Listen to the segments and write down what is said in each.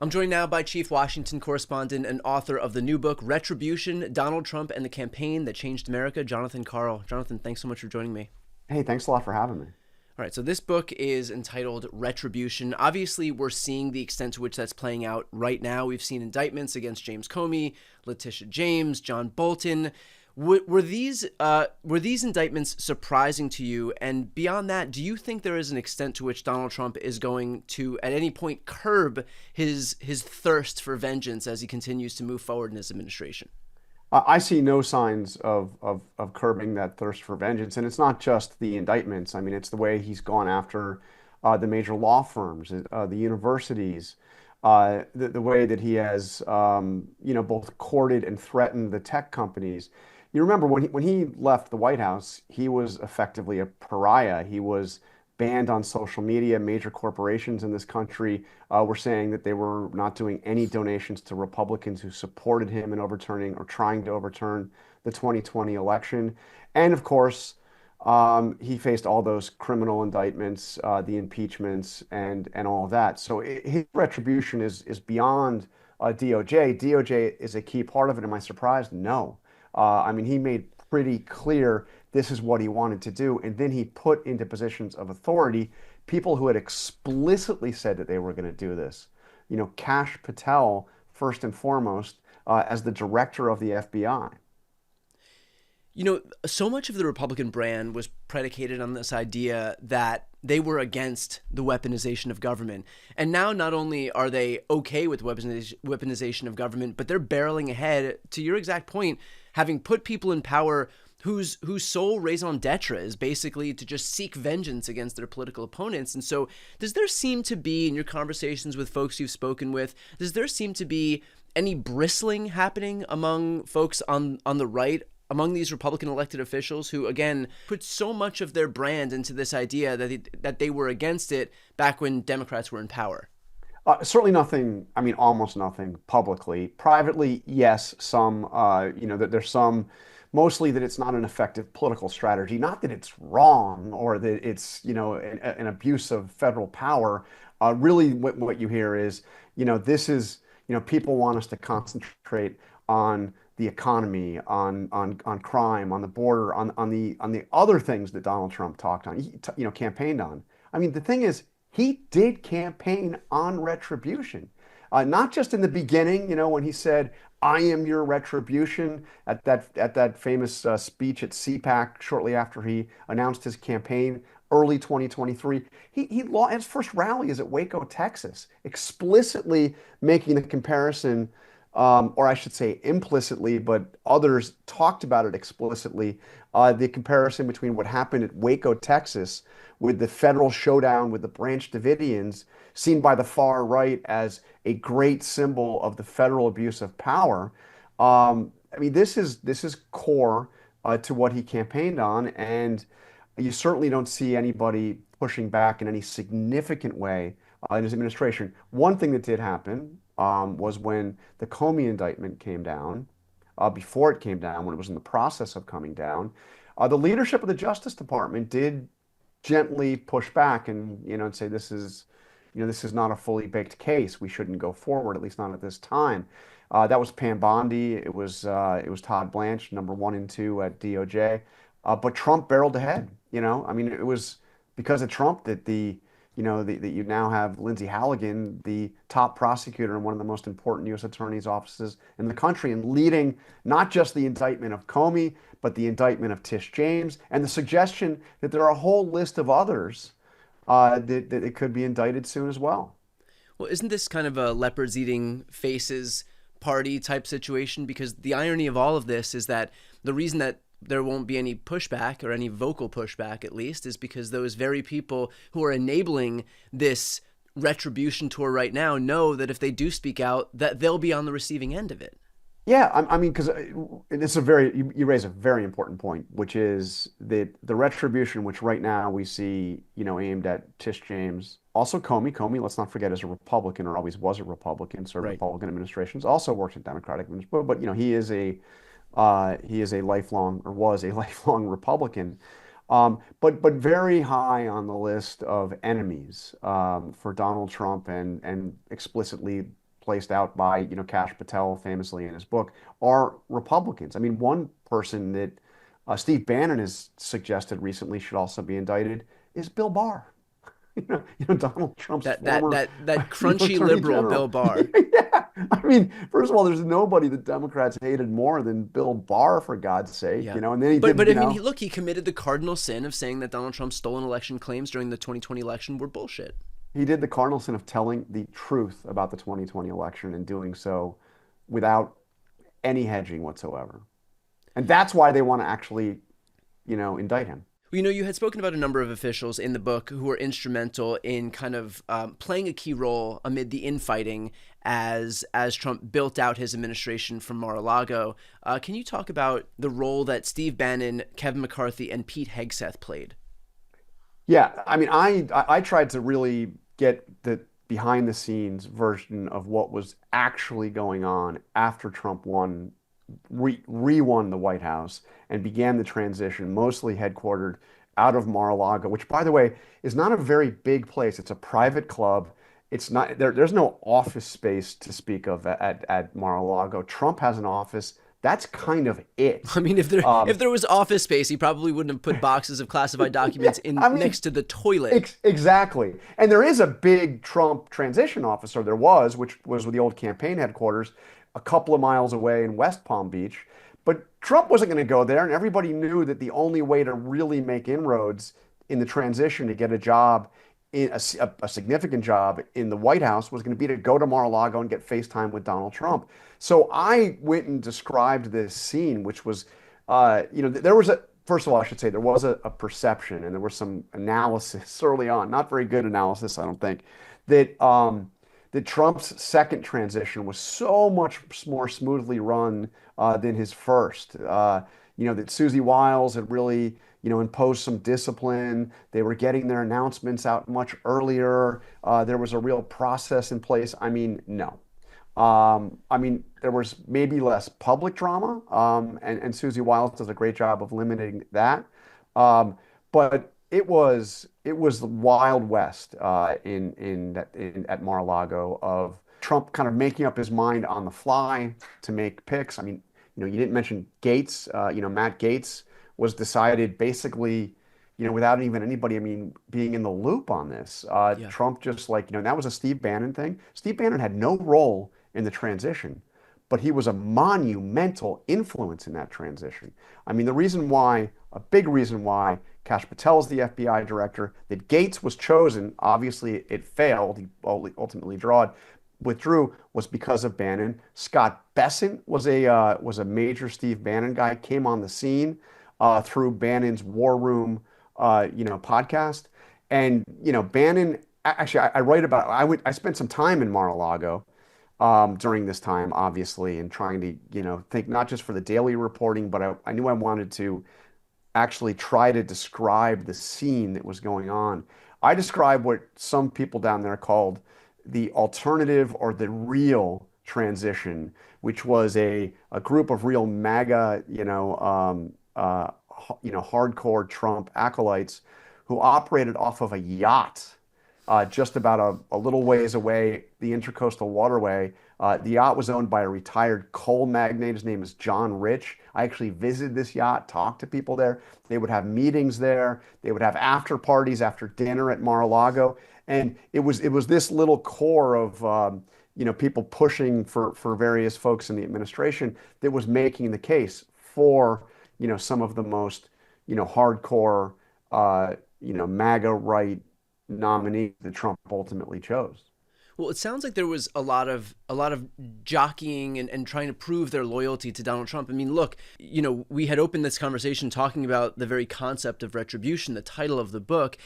I'm joined now by Chief Washington correspondent and author of the new book, Retribution, Donald Trump and the Campaign That Changed America, Jon Karl. Jonathan, thanks so much for joining me. Hey, thanks a lot for having me. All right, so this book is entitled Retribution. Obviously, we're seeing the extent to which that's playing out right now. We've seen indictments against James Comey, Letitia James, John Bolton. Were these indictments surprising to you? And beyond that, do you think there is an extent to which Donald Trump is going to, at any point, curb his thirst for vengeance as he continues to move forward in his administration? I see no signs of curbing that thirst for vengeance. And it's not just the indictments. I mean, it's the way he's gone after the major law firms, the universities, the way that he has, both courted and threatened the tech companies. You remember when he left the White House, he was effectively a pariah. He was banned on social media. Major corporations in this country were saying that they were not doing any donations to Republicans who supported him in overturning or trying to overturn the 2020 election. And of course, he faced all those criminal indictments, the impeachments, and all of that. So his retribution is beyond DOJ. DOJ is a key part of it. Am I surprised? No. I mean, he made pretty clear this is what he wanted to do. And then he put into positions of authority people who had explicitly said that they were going to do this. You know, Kash Patel, first and foremost, as the director of the FBI. You know, so much of the Republican brand was predicated on this idea that they were against the weaponization of government. And now not only are they okay with weaponization of government, but they're barreling ahead, to your exact point, having put people in power whose sole raison d'etre is basically to just seek vengeance against their political opponents. And so does there seem to be, in your conversations with folks you've spoken with, does there seem to be any bristling happening among folks on the right, among these Republican elected officials who, again, put so much of their brand into this idea that they were against it back when Democrats were in power? Certainly nothing, I mean, almost nothing publicly. Privately, yes, some, that there's some, mostly that it's not an effective political strategy, not that it's wrong or that it's, an abuse of federal power. Really, what you hear is, this is, people want us to concentrate on the economy, on crime, on the border, on the other things that Donald Trump talked on, campaigned on. I mean, the thing is, he did campaign on retribution, not just in the beginning, when he said, "I am your retribution" at that famous speech at CPAC shortly after he announced his campaign, early 2023. His first rally is at Waco, Texas, explicitly making the comparison, or I should say implicitly, but others talked about it explicitly, the comparison between what happened at Waco, Texas, with the federal showdown with the Branch Davidians, seen by the far right as a great symbol of the federal abuse of power. I mean, this is core to what he campaigned on, and you certainly don't see anybody pushing back in any significant way in his administration. One thing that did happen was when the Comey indictment came down, before it came down, when it was in the process of coming down, the leadership of the Justice Department did gently push back and say this is not a fully baked case. We shouldn't go forward, at least not at this time. That was Pam Bondi. It was Todd Blanche, number one and two at DOJ. But Trump barreled ahead. I mean, it was because of Trump that that you now have Lindsay Halligan, the top prosecutor in one of the most important U.S. attorney's offices in the country, and leading not just the indictment of Comey, but the indictment of Tish James, and the suggestion that there are a whole list of others that it could be indicted soon as well. Well, isn't this kind of a leopards eating faces party type situation? Because the irony of all of this is that the reason that there won't be any pushback, or any vocal pushback at least, is because those very people who are enabling this retribution tour right now know that if they do speak out, that they'll be on the receiving end of it. Yeah, I mean, because it's you raise a very important point, which is that the retribution, which right now we see, aimed at Tish James, also Comey. Comey, let's not forget, is a Republican, or always was a Republican, served Right. Republican administrations, also worked in Democratic administrations, but he is a lifelong, or was a lifelong Republican, but very high on the list of enemies for Donald Trump, and explicitly placed out by, Kash Patel famously in his book, are Republicans. I mean, one person that Steve Bannon has suggested recently should also be indicted is Bill Barr. Donald Trump's former, That crunchy attorney liberal Bill general. Barr. Yeah, I mean, first of all, there's nobody that Democrats hated more than Bill Barr, for God's sake, Yeah. and then he But did, I mean, he committed the cardinal sin of saying that Donald Trump's stolen election claims during the 2020 election were bullshit. he did the cardinal sin of telling the truth about the 2020 election and doing so without any hedging whatsoever. And that's why they want to actually, indict him. You had spoken about a number of officials in the book who were instrumental in kind of playing a key role amid the infighting as Trump built out his administration from Mar-a-Lago. Can you talk about the role that Steve Bannon, Kevin McCarthy, and Pete Hegseth played? Yeah, I mean, I tried to really get the behind the scenes version of what was actually going on after Trump re-won the White House and began the transition, mostly headquartered out of Mar-a-Lago, which, by the way, is not a very big place. It's a private club. It's not there's no office space to speak of at Mar-a-Lago. Trump has an office. That's kind of it. I mean, if there was office space, he probably wouldn't have put boxes of classified documents next to the toilet. Exactly. And there is a big Trump transition office, or there was, which was with the old campaign headquarters a couple of miles away in West Palm Beach. But Trump wasn't going to go there, and everybody knew that the only way to really make inroads in the transition to get a job, in a significant job in the White House, was going to be to go to Mar-a-Lago and get FaceTime with Donald Trump. So I went and described this scene, which was, there was first of all, I should say there was a perception, and there was some analysis early on, not very good analysis, I don't think, that Trump's second transition was so much more smoothly run than his first. That Susie Wiles had really, imposed some discipline. They were getting their announcements out much earlier. There was a real process in place. I mean, no. There was maybe less public drama, and Susie Wiles does a great job of limiting that. But it was the Wild West at Mar-a-Lago of Trump kind of making up his mind on the fly to make picks. I mean, you didn't mention Gates. Matt Gates was decided basically, without even anybody, being in the loop on this. Yeah. Trump just that was a Steve Bannon thing. Steve Bannon had no role in the transition, but he was a monumental influence in that transition. I mean, a big reason why Kash Patel is the FBI director, that Gates was chosen, obviously it failed, he ultimately withdrew, was because of Bannon. Scott Bessent was a major Steve Bannon guy, came on the scene through Bannon's War Room podcast. And Bannon, actually I write about, I spent some time in Mar-a-Lago during this time, obviously, and trying to think not just for the daily reporting, but I knew I wanted to actually try to describe the scene that was going on. I describe what some people down there called the alternative or the real transition, which was a group of real MAGA, hardcore Trump acolytes who operated off of a yacht just about a little ways away, the Intercoastal Waterway. The yacht was owned by a retired coal magnate. His name is John Rich. I actually visited this yacht, talked to people there. They would have meetings there. They would have after parties after dinner at Mar-a-Lago. And it was this little core of people pushing for various folks in the administration that was making the case for some of the most hardcore MAGA right nominee that Trump ultimately chose. Well, it sounds like there was a lot of jockeying and trying to prove their loyalty to Donald Trump. I mean, look, we had opened this conversation talking about the very concept of retribution, the title of the book,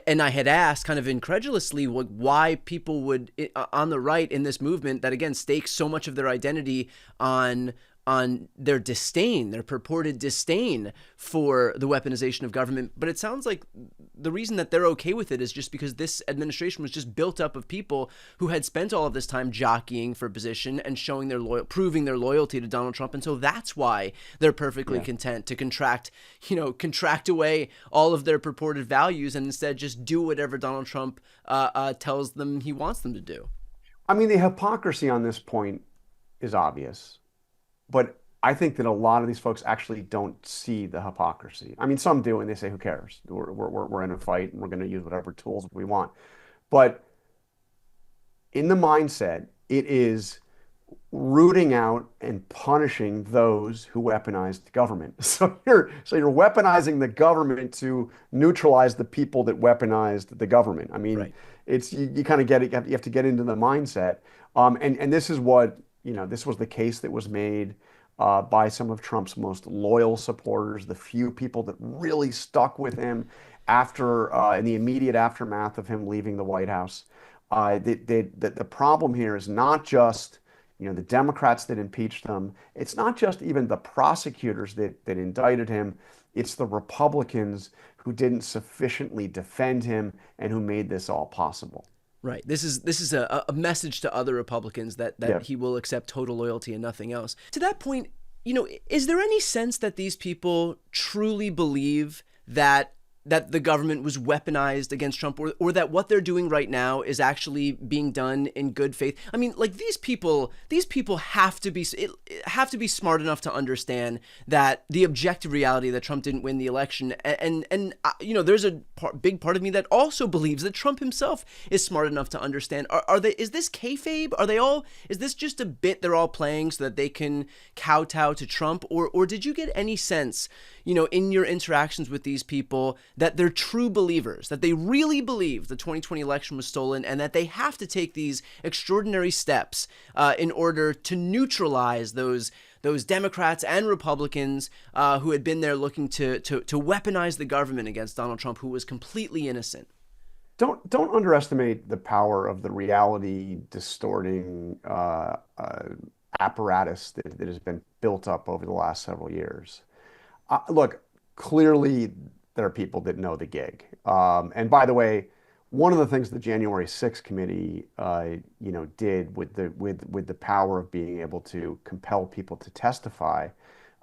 and I had asked kind of incredulously why people would, on the right in this movement that, again, stakes so much of their identity on their disdain, their purported disdain for the weaponization of government. But it sounds like the reason that they're okay with it is just because this administration was just built up of people who had spent all of this time jockeying for position and showing proving their loyalty to Donald Trump. And so that's why they're perfectly content to contract away all of their purported values and instead just do whatever Donald Trump tells them he wants them to do. I mean, the hypocrisy on this point is obvious, but I think that a lot of these folks actually don't see the hypocrisy. I mean, some do, and they say, "Who cares? We're in a fight, and we're going to use whatever tools we want." But in the mindset, it is rooting out and punishing those who weaponize the government. So you're weaponizing the government to neutralize the people that weaponized the government. I mean, Right. it's you kind of get it. You have to get into the mindset. And this is what, this was the case that was made by some of Trump's most loyal supporters, the few people that really stuck with him after in the immediate aftermath of him leaving the White House. The problem here is not just the Democrats that impeached him. It's not just even the prosecutors that indicted him. It's the Republicans who didn't sufficiently defend him and who made this all possible. Right. This is a message to other Republicans that Yeah. he will accept total loyalty and nothing else. To that point, is there any sense that these people truly believe that the government was weaponized against Trump, or that what they're doing right now is actually being done in good faith? I mean, like these people have to be smart enough to understand that the objective reality that Trump didn't win the election, and there's a big part of me that also believes that Trump himself is smart enough to understand. Are they? Is this kayfabe? Are they all? Is this just a bit they're all playing so that they can kowtow to Trump, or did you get any sense, in your interactions with these people, that they're true believers, that they really believe the 2020 election was stolen, and that they have to take these extraordinary steps in order to neutralize those Democrats and Republicans who had been there looking to weaponize the government against Donald Trump, who was completely innocent? Don't underestimate the power of the reality distorting apparatus that has been built up over the last several years. Look, clearly there are people that know the gig. And by the way, one of the things the January 6th committee, did with the power of being able to compel people to testify,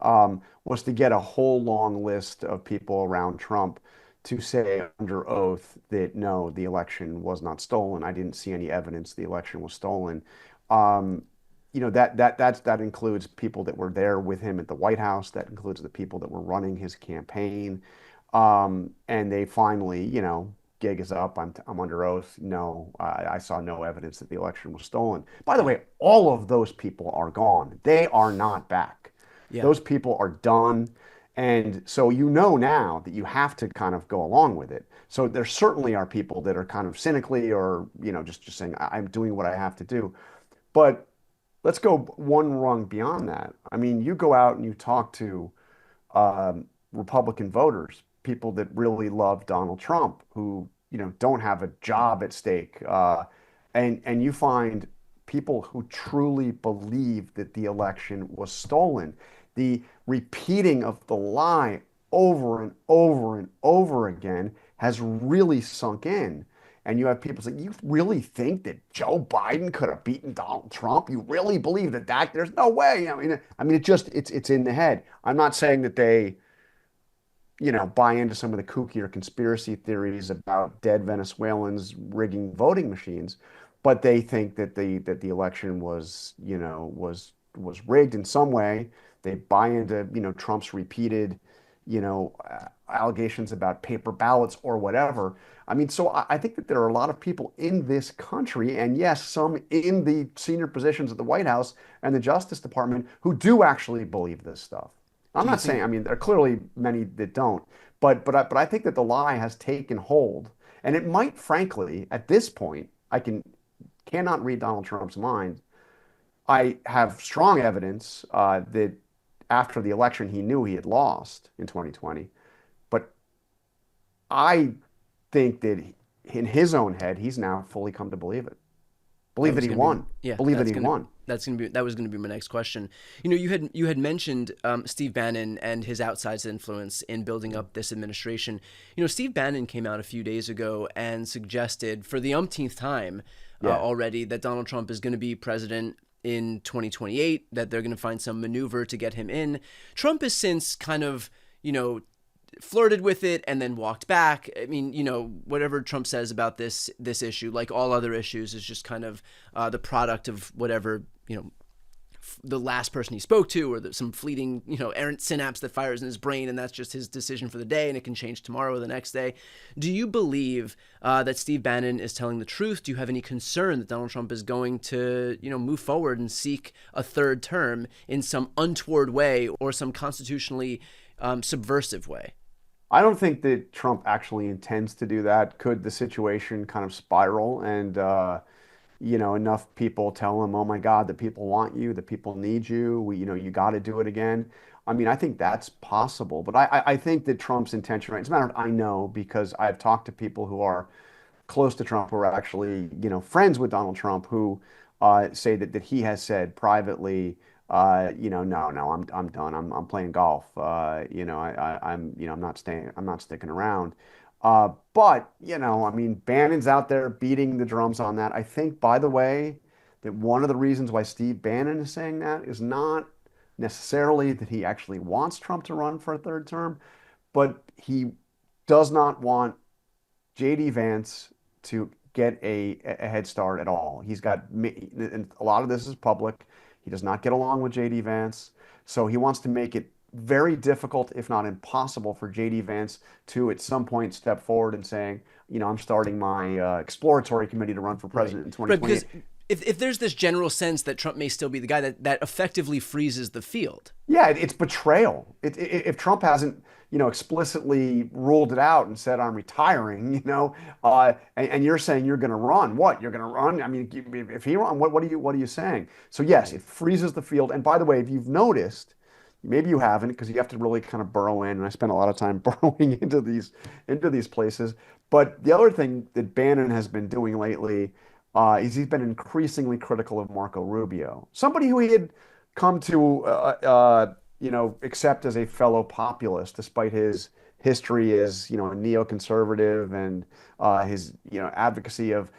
was to get a whole long list of people around Trump to say under oath that no, the election was not stolen. I didn't see any evidence the election was stolen. Um, that includes people that were there with him at the White House. That includes the people that were running his campaign. And they finally, gig is up. I'm under oath. No, I saw no evidence that the election was stolen. By the way, all of those people are gone. They are not back. Yeah. Those people are done. And so now that you have to kind of go along with it. So there certainly are people that are kind of cynically or, just saying, I'm doing what I have to do. But let's go one rung beyond that. I mean, you go out and you talk to Republican voters, people that really love Donald Trump, who don't have a job at stake, and you find people who truly believe that the election was stolen. The repeating of the lie over and over and over again has really sunk in. And you have people say, "You really think that Joe Biden could have beaten Donald Trump? You really believe that? There's no way." It's in the head. I'm not saying that they, buy into some of the kookier conspiracy theories about dead Venezuelans rigging voting machines, but they think that the election was rigged in some way. They buy into, Trump's repeated, allegations about paper ballots or whatever. I mean, so I think that there are a lot of people in this country, and yes, some in the senior positions at the White House and the Justice Department, who do actually believe this stuff. I'm Do you not saying, think? I mean, there are clearly many that don't, but I think that the lie has taken hold, and it might, frankly, at this point, cannot read Donald Trump's mind. I have strong evidence that after the election, he knew he had lost in 2020. But I think that in his own head, he's now fully come to believe it. That Believe that was he going to be won. yeah. Believe that he won. That was going to be my next question. You had mentioned Steve Bannon and his outsized influence in building up this administration. Steve Bannon came out a few days ago and suggested for the umpteenth time Yeah. already that Donald Trump is going to be president in 2028, that they're going to find some maneuver to get him in. Trump has since kind of, flirted with it and then walked back. I mean, whatever Trump says about this issue, like all other issues, is just kind of the product of whatever the last person he spoke to, or some fleeting, errant synapse that fires in his brain, and that's just his decision for the day, and it can change tomorrow or the next day. Do you believe that Steve Bannon is telling the truth? Do you have any concern that Donald Trump is going to, move forward and seek a third term in some untoward way or some constitutionally subversive way? I don't think that Trump actually intends to do that. Could the situation kind of spiral and enough people tell him, "Oh my God, the people want you, the people need you. You got to do it again." I mean, I think that's possible, but I think that Trump's intention, right? As a matter of fact, I know because I've talked to people who are close to Trump, who are actually, friends with Donald Trump, who say that he has said privately, no, I'm done. I'm playing golf. I'm not staying. I'm not sticking around. But I mean, Bannon's out there beating the drums on that. I think, by the way, that one of the reasons why Steve Bannon is saying that is not necessarily that he actually wants Trump to run for a third term, but he does not want JD Vance to get a head start at all. He's got, and a lot of this is public. He does not get along with JD Vance. So he wants to make it very difficult, if not impossible, for JD Vance to at some point step forward and saying, I'm starting my exploratory committee to run for Right. president in Right. 2028. Because if there's this general sense that Trump may still be the guy, that effectively freezes the field. Yeah, it's betrayal. If Trump hasn't, explicitly ruled it out and said, "I'm retiring," and you're saying you're going to run, what? You're going to run? I mean, if he run, what are you saying? So yes, it freezes the field. And by the way, if you've noticed, maybe you haven't, because you have to really kind of burrow in, and I spend a lot of time burrowing into these places. But the other thing that Bannon has been doing lately is he's been increasingly critical of Marco Rubio, somebody who he had come to accept as a fellow populist, despite his history as a neoconservative and his advocacy of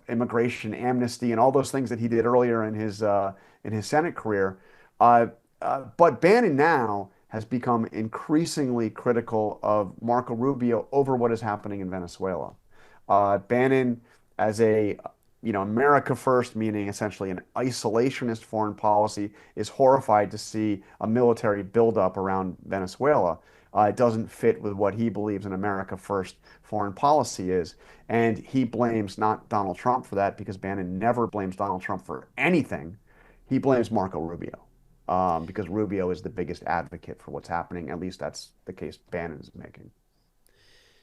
immigration amnesty and all those things that he did earlier in his Senate career. But Bannon now has become increasingly critical of Marco Rubio over what is happening in Venezuela. Bannon, as a America first, meaning essentially an isolationist foreign policy, is horrified to see a military buildup around Venezuela. It doesn't fit with what he believes an America first foreign policy is. And he blames not Donald Trump for that, because Bannon never blames Donald Trump for anything. He blames Marco Rubio, because Rubio is the biggest advocate for what's happening. At least that's the case Bannon is making.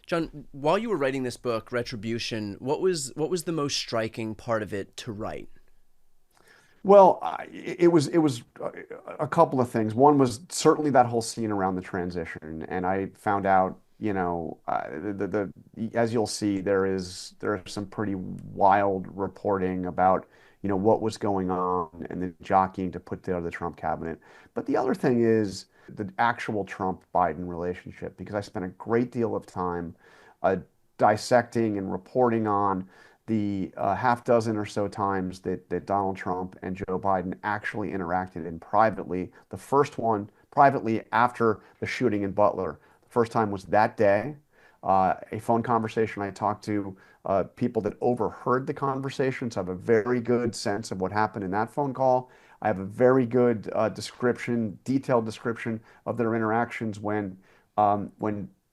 John, while you were writing this book, Retribution, what was the most striking part of it to write? Well, it was a couple of things. One was certainly that whole scene around the transition, and I found out, as you'll see, there is some pretty wild reporting about what was going on and the jockeying to put together the Trump cabinet. But the other thing is the actual Trump-Biden relationship, because I spent a great deal of time dissecting and reporting on the half dozen or so times that Donald Trump and Joe Biden actually interacted in privately. The first one privately after the shooting in Butler. The first time was that day, a phone conversation. I talked to people that overheard the conversation, so I have a very good sense of what happened in that phone call. I have a very good detailed description of their interactions when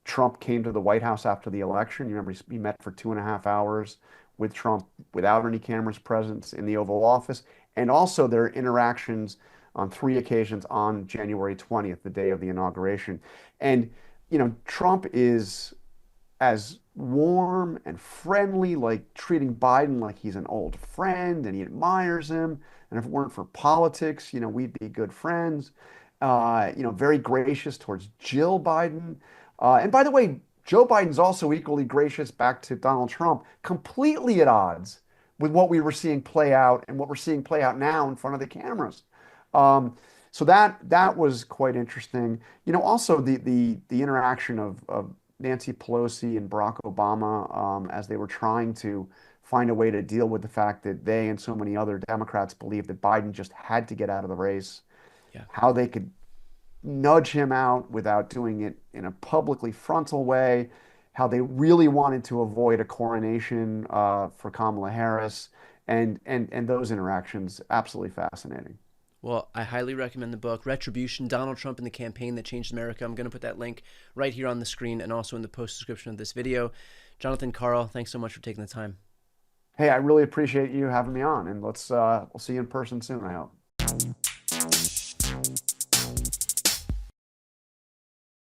Trump came to the White House after the election. You remember he met for 2.5 hours with Trump without any cameras present in the Oval Office, and also their interactions on 3 occasions on January 20th, the day of the inauguration. And, Trump is as warm and friendly, like treating Biden like he's an old friend and he admires him. And if it weren't for politics, we'd be good friends. Very gracious towards Jill Biden. And by the way, Joe Biden's also equally gracious back to Donald Trump, completely at odds with what we were seeing play out and what we're seeing play out now in front of the cameras. So that was quite interesting. Also the interaction of Nancy Pelosi and Barack Obama, as they were trying to find a way to deal with the fact that they and so many other Democrats believed that Biden just had to get out of the race. Yeah. How they could nudge him out without doing it in a publicly frontal way, how they really wanted to avoid a coronation for Kamala Harris, and those interactions absolutely fascinating. Well, I highly recommend the book, Retribution, Donald Trump and the Campaign That Changed America. I'm going to put that link right here on the screen and also in the post description of this video. Jonathan Karl, thanks so much for taking the time. Hey, I really appreciate you having me on, and we'll see you in person soon, I hope.